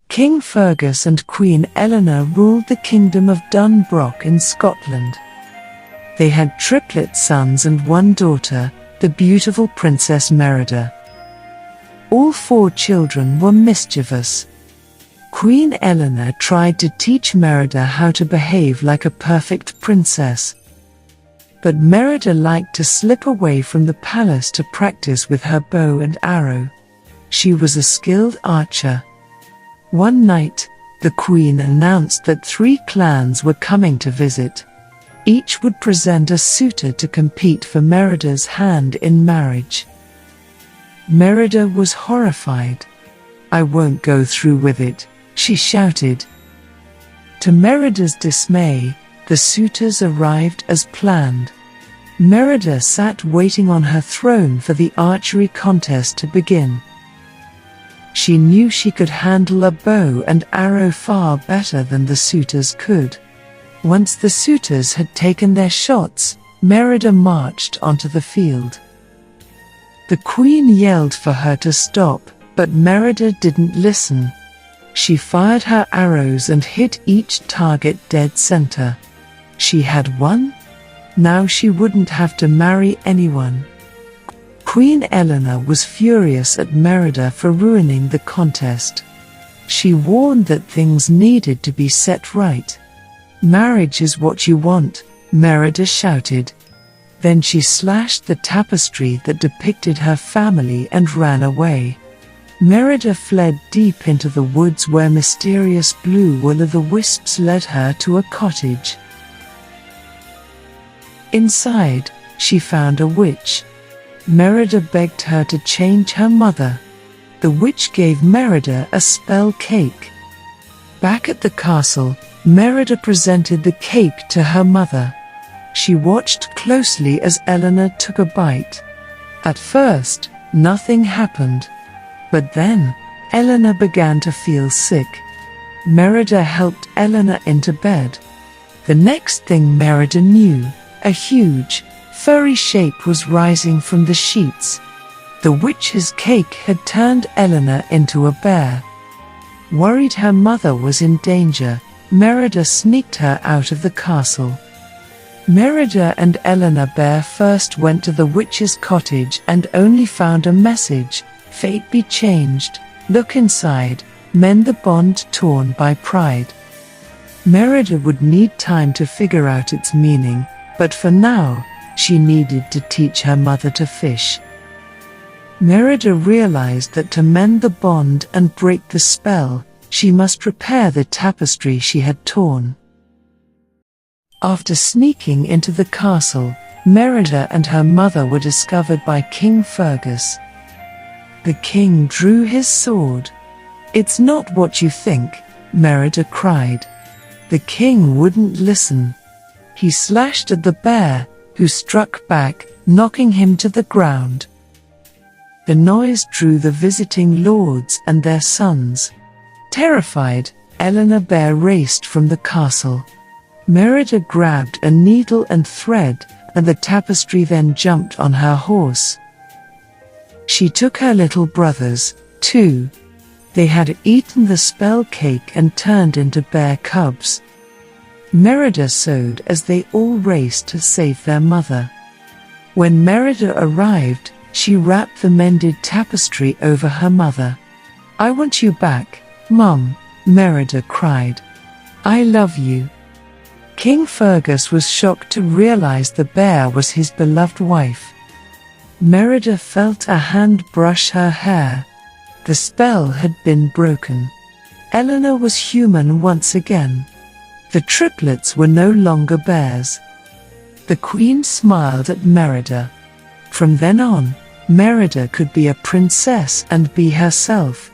King Fergus and Queen Eleanor ruled the kingdom of Dunbroch in Scotland. They had triplet sons and one daughter, the beautiful Princess Merida. All 4 children were mischievous. Queen Eleanor tried to teach Merida how to behave like a perfect princess. But Merida liked to slip away from the palace to practice with her bow and arrow. She was a skilled archer. One night, the Queen announced that 3 clans were coming to visit. Each would present a suitor to compete for Merida's hand in marriage. Merida was horrified. "I won't go through with it," she shouted. To Merida's dismay, the suitors arrived as planned. Merida sat waiting on her throne for the archery contest to begin. She knew she could handle a bow and arrow far better than the suitors could. Once the suitors had taken their shots, Merida marched onto the field. The Queen yelled for her to stop, but Merida didn't listen. She fired her arrows and hit each target dead center. She had won. Now she wouldn't have to marry anyone. Queen Eleanor was furious at Merida for ruining the contest. She warned that things needed to be set right. "Marriage is what you want," Merida shouted. Then she slashed the tapestry that depicted her family and ran away. Merida fled deep into the woods where mysterious blue will-o'-the-wisps led her to a cottage. Inside, she found a witch. Merida begged her to change her mother. The witch gave Merida a spell cake. Back at the castle, Merida presented the cake to her mother. She watched closely as Eleanor took a bite. At first, nothing happened. But then, Eleanor began to feel sick. Merida helped Eleanor into bed. The next thing Merida knew, a huge, furry shape was rising from the sheets. The witch's cake had turned Eleanor into a bear. Worried her mother was in danger, Merida sneaked her out of the castle. Merida and Eleanor Bear first went to the witch's cottage and only found a message: "Fate be changed, look inside, mend the bond torn by pride." Merida would need time to figure out its meaning, but for now, she needed to teach her mother to fish. Merida realized that to mend the bond and break the spell, she must repair the tapestry she had torn. After sneaking into the castle, Merida and her mother were discovered by King Fergus. The king drew his sword. "It's not what you think," Merida cried. The king wouldn't listen. He slashed at the bear, who struck back, knocking him to the ground. The noise drew the visiting lords and their sons. Terrified, Eleanor Bear raced from the castle. Merida grabbed a needle and thread, and the tapestry then jumped on her horse. She took her little brothers, too. They had eaten the spell cake and turned into bear cubs. Merida sewed as they all raced to save their mother. When Merida arrived, she wrapped the mended tapestry over her mother. "I want you back, Mum," Merida cried. "I love you." King Fergus was shocked to realize the bear was his beloved wife. Merida felt a hand brush her hair. The spell had been broken. Eleanor was human once again. The triplets were no longer bears. The Queen smiled at Merida. From then on, Merida could be a princess and be herself.